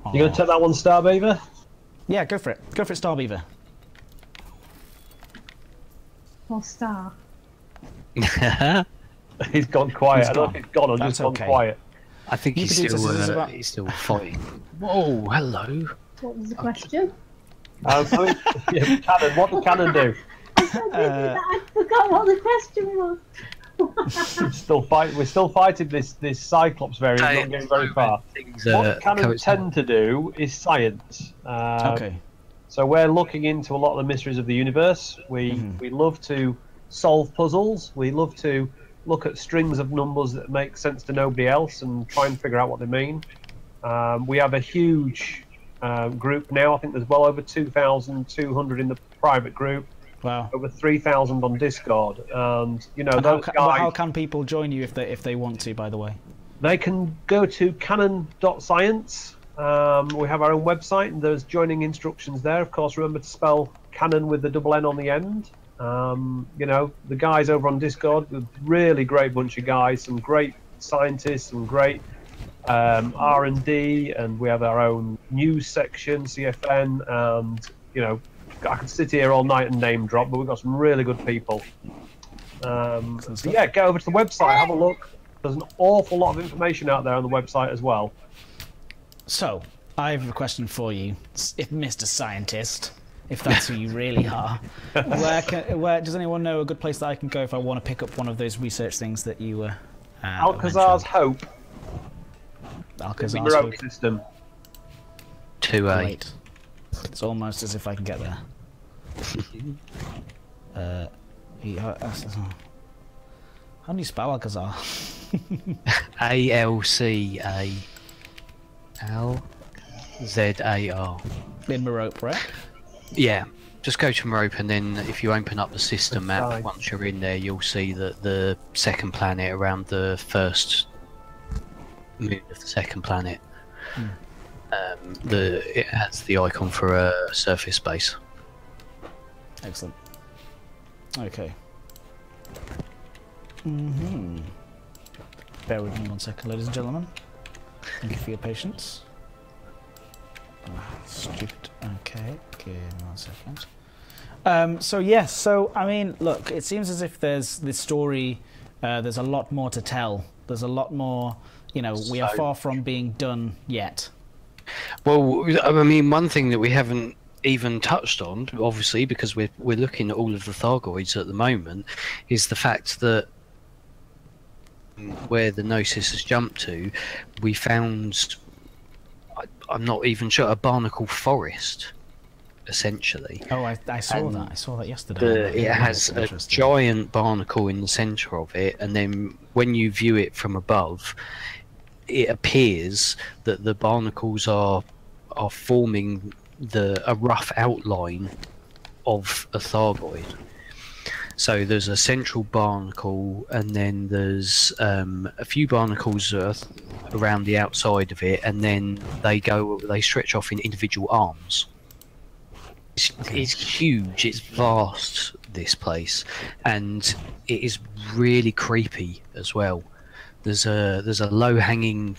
Oh. You going to take that one, Starbeaver? Yeah, go for it. Go for it, Starbeaver. Or star. He's gone quiet. He's I don't know if he's gone or That's just gone okay. quiet. I think You he's could do still, this is about- he's still fighting. Whoa, hello. What was the question? I mean, yeah, Canonn, what did Canonn do? I forgot what the question was. We're still fighting this Cyclops variant, not getting very far. Things, What Canonn coincide. tend to do is science. Okay. So we're looking into a lot of the mysteries of the universe. We love to solve puzzles. We love to look at strings of numbers that make sense to nobody else and try and figure out what they mean. We have a huge group now. I think there's well over 2,200 in the private group. Wow. Over 3,000 on Discord, and you know And those guys. how can people join you if they want to, by the way? They can go to Canonn.Science. We have our own website, and there's joining instructions there. Of course, remember to spell Canonn with the double N on the end. You know, the guys over on Discord, a really great bunch of guys, some great scientists, some great R&D, and we have our own news section, CFN, and, you know, I could sit here all night and name drop, but we've got some really good people. So yeah, get over to the website, have a look. There's an awful lot of information out there on the website as well. So, I have a question for you, if Mr. Scientist, if that's who you really are. Where does anyone know a good place that I can go if I want to pick up one of those research things that you were Alcazar's Hope. Alcazar's Hope Hope system. 2A. Wait. It's almost as if I can get there. How do you spell Alcazar? Alcazar. In Merope, right? Yeah, just go to Merope, and then if you open up the system map, once you're in there, you'll see that the second planet around the first moon of the second planet, it has the icon for a surface base. Excellent. Okay. Bear with me 1 second, ladies and gentlemen. Thank you for your patience. Stupid. Okay, give me 1 second. So yes, so I mean, look, it seems as if there's this story. There's a lot more to tell. There's a lot more. You know, we are far from being done yet. Well, I mean, one thing that we haven't even touched on, obviously, because we're looking at all of the Thargoids at the moment, is the fact that where the Gnosis has jumped to, we found, I'm not even sure, a barnacle forest, essentially. Oh, I saw that. I saw that yesterday. It has a giant barnacle in the centre of it, and then when you view it from above, it appears that the barnacles are forming a rough outline of a Thargoid. So there's a central barnacle, and then there's a few barnacles around the outside of it, and then they stretch off in individual arms. It's huge, it's vast, this place, and it is really creepy as well. There's a low-hanging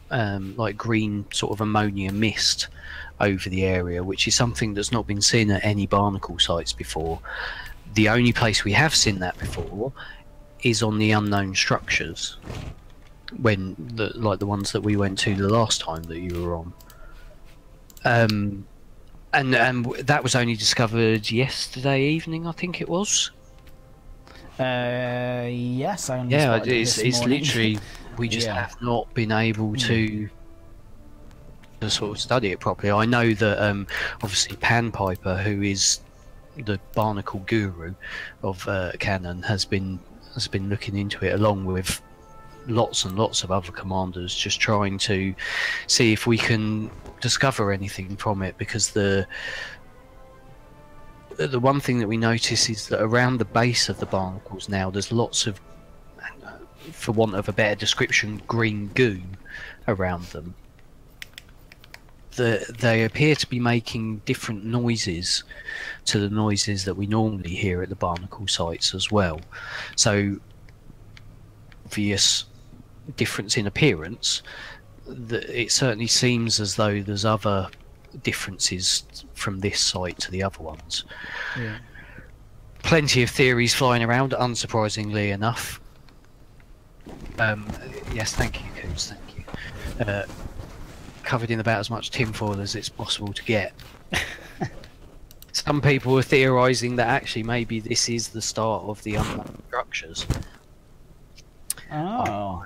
like green sort of ammonia mist over the area, which is something that's not been seen at any barnacle sites before. The only place we have seen that before is on the unknown structures, when like the ones that we went to the last time that you were on. And that was only discovered yesterday evening, I think it was. Yes, I only yeah, spotted it's this morning. literally we just have not been able to sort of study it properly. I know that obviously Pan Piper, who is the barnacle guru of Canonn, has been looking into it along with lots and lots of other commanders, just trying to see if we can discover anything from it, because the one thing that we notice is that around the base of the barnacles now there's lots of, for want of a better description, green goo around them. They appear to be making different noises to the noises that we normally hear at the barnacle sites as well. So, obvious difference in appearance. It certainly seems as though there's other differences from this site to the other ones. Yeah. Plenty of theories flying around, unsurprisingly enough. Yes, thank you, Coons, thank you. Covered in about as much tinfoil as it's possible to get. Some people are theorising that actually maybe this is the start of the unknown structures. Oh.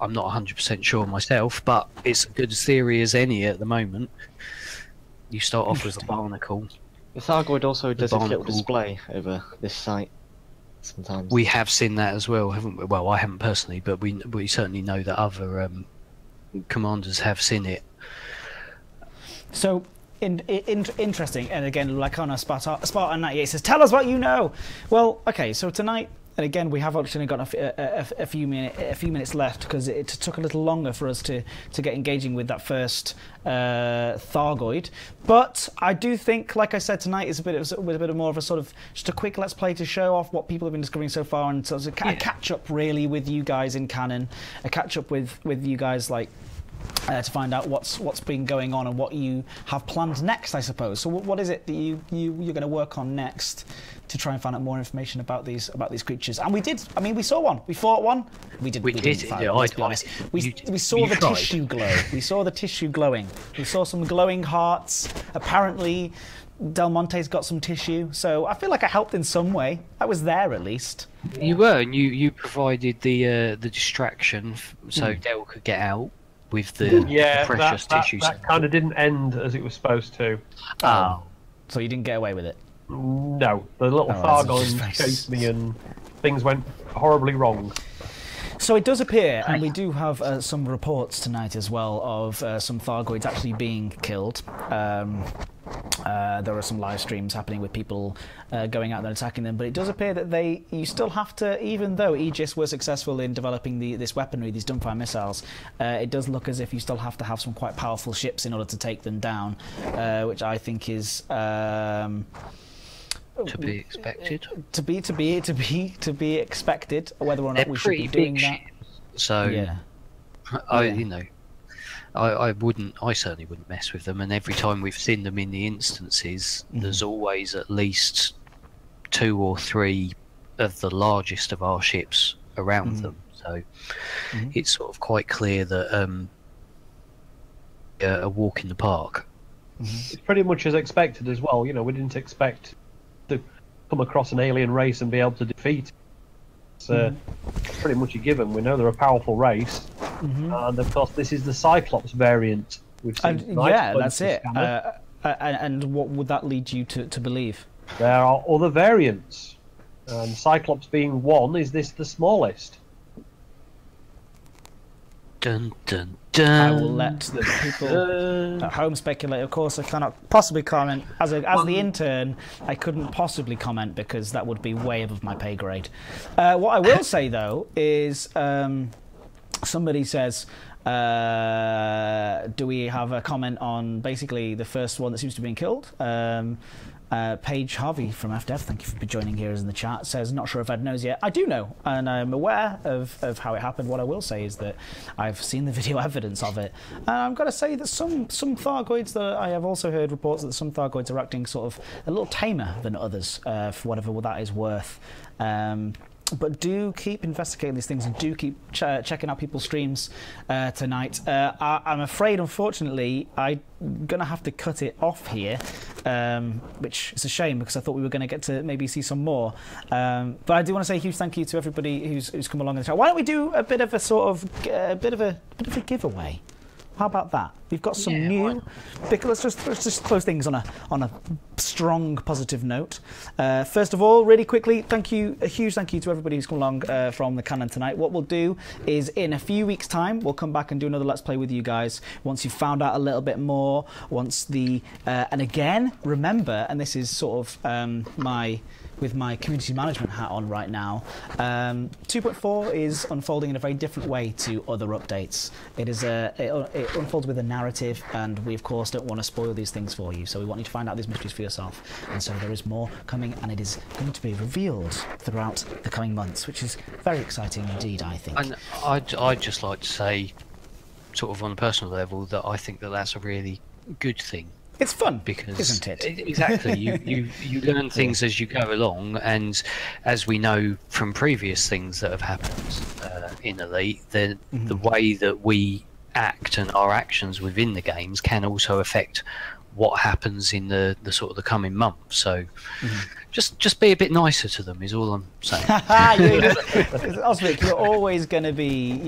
I'm not 100% sure myself, but it's a good theory as any at the moment. You start off with a barnacle. The Thargoid also does a little display over this site sometimes. We have seen that as well, haven't we? Well, I haven't personally, but we certainly know that other commanders have seen it. So interesting, and again, Lacona Spartan 98 says, "Tell us what you know." Well, okay, so tonight And again, we have actually got a few minutes left because it took a little longer for us to get engaging with that first Thargoid. But I do think, like I said, tonight is a bit more of a sort of just a quick let's play to show off what people have been discovering so far, and sort of a catch up really with you guys in Canonn, a catch up with you guys like. To find out what's been going on and what you have planned next, I suppose. So what is it that you're going to work on next to try and find out more information about these creatures? And we did. I mean, we saw one. We fought one. We didn't. Let's be honest. We saw the tissue glow. We saw the tissue glowing. We saw some glowing hearts. Apparently, Del Monte's got some tissue. So I feel like I helped in some way. I was there at least. You were, and you provided the distraction so Del could get out. With the precious tissues. That kind of didn't end as it was supposed to. Oh. So you didn't get away with it? No. The little Thargoids chased me and things went horribly wrong. So it does appear, and we do have some reports tonight as well of some Thargoids actually being killed. There are some live streams happening with people going out there and attacking them, but it does appear that you still have to, even though Aegis were successful in developing this weaponry, these dumbfire missiles, it does look as if you still have to have some quite powerful ships in order to take them down, which I think is to be expected. To be expected. Whether or not They're we should be doing that. So yeah. I certainly wouldn't mess with them, and every time we've seen them in the instances, there's always at least 2 or 3 of the largest of our ships around them. So it's sort of quite clear that a walk in the park. It's pretty much as expected as well. You know, we didn't expect to come across an alien race and be able to defeat it. It's pretty much a given. We know they're a powerful race. And of course, this is the Cyclops variant. We've seen that's it. And what would that lead you to believe? There are other variants, and Cyclops being one. Is this the smallest? Dun dun dun. I will let the people at home speculate. Of course, I cannot possibly comment. As the intern, I couldn't possibly comment because that would be way above my pay grade. What I will say though is. Somebody says, do we have a comment on basically the first one that seems to be being killed? Paige Harvey from FDev, thank you for joining here in the chat, says, not sure if Ed knows yet. I do know, and I'm aware of how it happened. What I will say is that I've seen the video evidence of it. And I've got to say that some Thargoids, that I have also heard reports that some Thargoids are acting sort of a little tamer than others, for whatever that is worth. But do keep investigating these things and do keep checking out people's streams tonight. I'm afraid, unfortunately, I'm going to have to cut it off here, which is a shame because I thought we were going to get to maybe see some more. But I do want to say a huge thank you to everybody who's come along in the chat. Why don't we do a bit of a sort of a bit of a giveaway? How about that? We've got some new. Let's just close things on a strong positive note. First of all, really quickly, a huge thank you to everybody who's come along from the Canonn tonight. What we'll do is in a few weeks' time, we'll come back and do another Let's Play with you guys. Once you've found out a little bit more, and again, remember, and this is sort of with my community management hat on right now, 2.4 is unfolding in a very different way to other updates. It unfolds with a narrative, and we of course don't want to spoil these things for you, so we want you to find out these mysteries for yourself. And so there is more coming, and it is going to be revealed throughout the coming months, which is very exciting indeed, I think. And I'd just like to say, sort of on a personal level, that I think that that's a really good thing. It's fun, because isn't it? Exactly. You learn things as you go along, and as we know from previous things that have happened in Elite, the way that we act and our actions within the games can also affect what happens in the sort of the coming months. So just be a bit nicer to them is all I'm saying. Osric, you're always going to be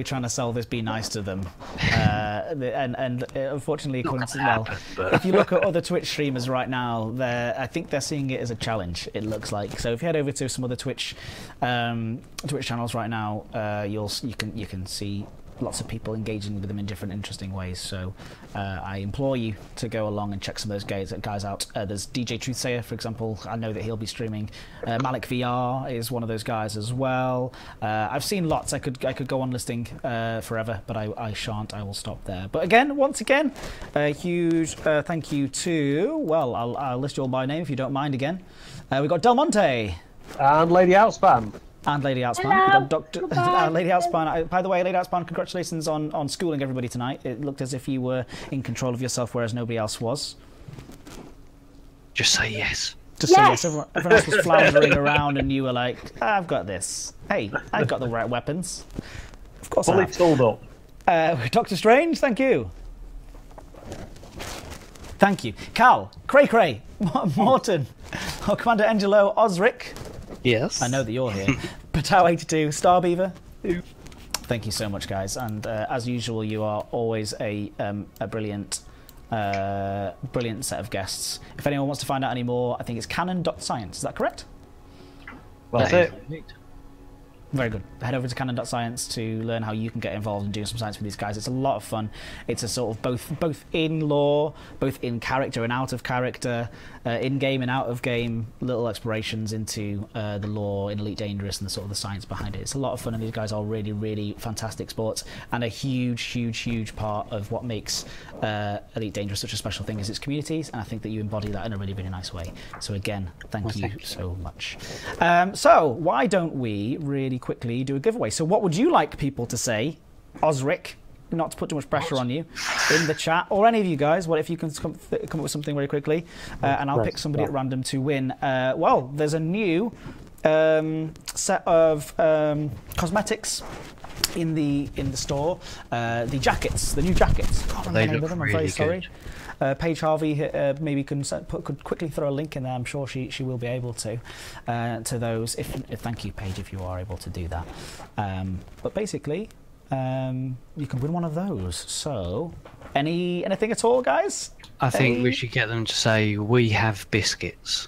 trying to sell this be nice to them, and unfortunately, if you look at other Twitch streamers right now, I think they're seeing it as a challenge. It looks like. So if you head over to some other Twitch channels right now, you can see lots of people engaging with them in different interesting ways. So I implore you to go along and check some of those guys out. There's DJ Truthsayer, for example. I know that he'll be streaming. Malik VR is one of those guys as well. I've seen lots. I could go on listing forever, but I shan't. I will stop there. But again, once again, a huge thank you to, well, I'll list you all by name if you don't mind again. We've got Del Monte. And Lady Outspan. And Lady Outspan. Hello. We've got Lady Outspan. By the way, Lady Outspan, congratulations on schooling everybody tonight. It looked as if you were in control of yourself, whereas nobody else was. Just say yes. Just say yes. Everyone else was floundering around, and you were like, I've got this. Hey, I've got the right weapons. Of course I Fully have. tooled up. Doctor Strange, thank you. Thank you. Cal, Cray, Morton, Commander Angelo, Osric. Yes. I know that you're here. Patow82, Starbeaver. Thank you so much, guys. And as usual, you are always a brilliant set of guests. If anyone wants to find out any more, I think it's Canonn.Science. Is that correct? Well, that's it. Very good. Head over to Canonn.Science to learn how you can get involved in doing some science with these guys. It's a lot of fun. It's a sort of both in lore, both in character and out of character, in game and out of game, little explorations into the lore in Elite Dangerous and the sort of the science behind it. It's a lot of fun, and these guys are really, really fantastic sports, and a huge part of what makes Elite Dangerous such a special thing is its communities, and I think that you embody that in a really, really nice way. So again, thank you so much. So why don't we really quickly do a giveaway? So what would you like people to say, Osric, not to put too much pressure on you, in the chat, or any of you guys? What if you can come up with something very quickly, and I'll pick somebody at random to win. Well, there's a new set of cosmetics in the store. The jackets, the new jackets. I can't remember the name of them. I'm very sorry. Paige Harvey maybe could quickly throw a link in there. I'm sure she will be able to those. If thank you, Paige, if you are able to do that. But basically, you can win one of those. So, anything at all, guys? I think we should get them to say, "We have biscuits."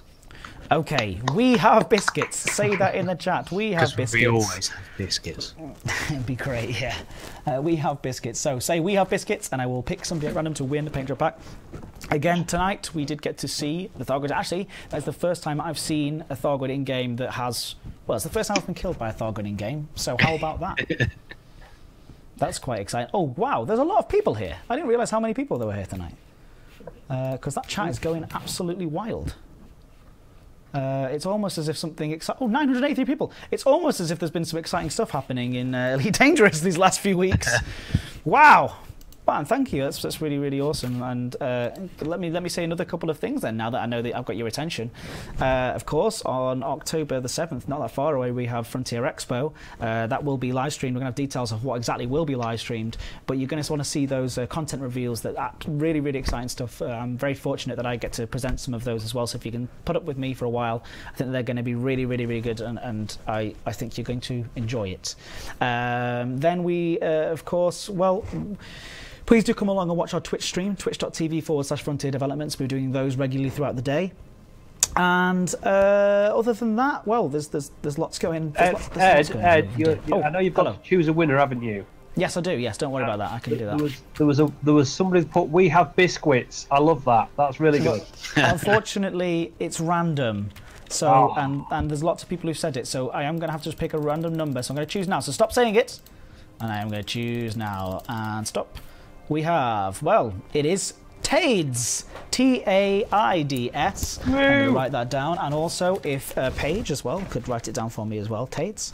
Okay, we have biscuits. Say that in the chat. We have biscuits. We always have biscuits. It'd be great, yeah. We have biscuits. So say we have biscuits, and I will pick somebody at random to win the paint drop pack. Again, tonight we did get to see the Thargoids. Actually, that's the first time I've seen a Thargoid in game that has. Well, it's the first time I've been killed by a Thargoid in game. So how about that? That's quite exciting. Oh wow, there's a lot of people here. I didn't realise how many people there were here tonight. Because that chat is going absolutely wild. It's almost as if something exciting. Oh, 983 people. It's almost as if there's been some exciting stuff happening in Elite Dangerous these last few weeks. Wow. Wow, and thank you. That's really, really awesome. And let me say another couple of things then, now that I know that I've got your attention. Of course, on October the 7th, not that far away, we have Frontier Expo. That will be live streamed. We're going to have details of what exactly will be live streamed, but you're going to want to see those content reveals. That really, really exciting stuff. I'm very fortunate that I get to present some of those as well. So if you can put up with me for a while, I think they're going to be really, really, really good, and I think you're going to enjoy it. Then we, of course, well, please do come along and watch our Twitch stream, twitch.tv/Frontier Developments. We're doing those regularly throughout the day. And other than that, well, there's lots going. Ed, I know you've got to choose a winner, haven't you? Yes, I do. Yes, don't worry about that. I can do that. There was somebody who put, "We have biscuits." I love that. That's really good. Unfortunately, it's random. So and there's lots of people who've said it. So I am going to have to just pick a random number. So I'm going to choose now. So stop saying it, and I am going to choose now and stop. We have, well, it is Taids, T-A-I-D-S. I'm going to write that down, and also if Paige as well could write it down for me as well, Taids.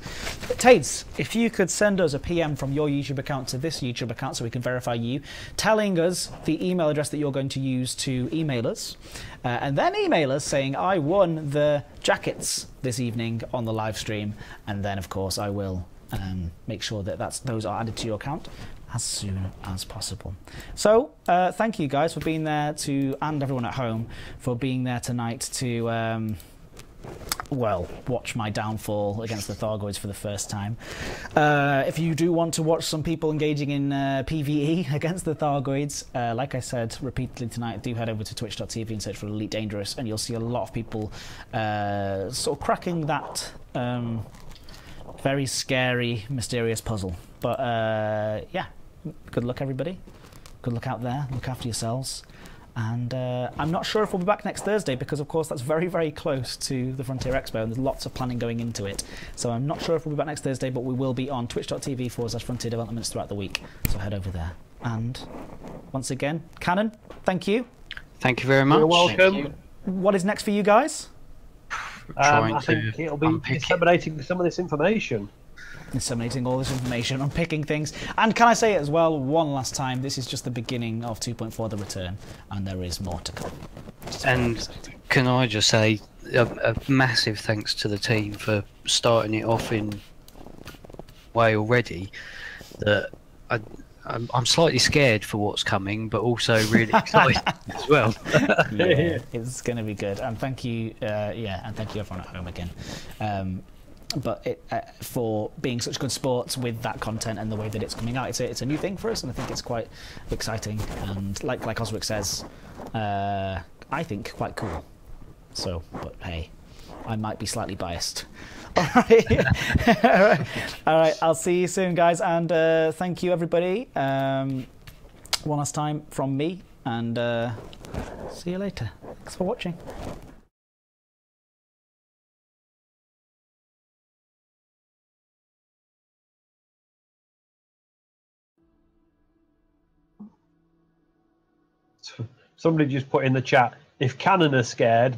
Taids, if you could send us a PM from your YouTube account to this YouTube account so we can verify you, telling us the email address that you're going to use to email us, and then email us saying, I won the jackets this evening on the live stream, and then of course I will make sure that those are added to your account as soon as possible. So thank you guys for being there, and everyone at home for being there tonight to well, watch my downfall against the Thargoids for the first time. If you do want to watch some people engaging in PvE against the Thargoids, like I said repeatedly tonight, do head over to twitch.tv and search for Elite Dangerous, and you'll see a lot of people sort of cracking that very scary, mysterious puzzle. But yeah, good luck, everybody. Good luck out there. Look after yourselves. And I'm not sure if we'll be back next Thursday because, of course, that's very, very close to the Frontier Expo and there's lots of planning going into it. So I'm not sure if we'll be back next Thursday, but we will be on twitch.tv/Frontier Developments throughout the week. So head over there. And once again, Canonn, thank you. Thank you very much. You're welcome. What is next for you guys? I think it'll be disseminating some of this information. Disseminating all this information, unpicking things. And can I say it as well, one last time, this is just the beginning of 2.4 The Return, and there is more to come. And can I just say a massive thanks to the team for starting it off in way already. That I'm slightly scared for what's coming, but also really excited as well. Yeah, it's going to be good. And thank you, and thank you everyone at home again. But for being such good sports with that content and the way that it's coming out, it's a new thing for us, and I think it's quite exciting and like Osric says, I think quite cool. So, but hey, I might be slightly biased. All right, all right. I'll see you soon, guys, and thank you everybody. One last time from me, and see you later. Thanks for watching. Somebody just put in the chat, if Canonn are scared, ...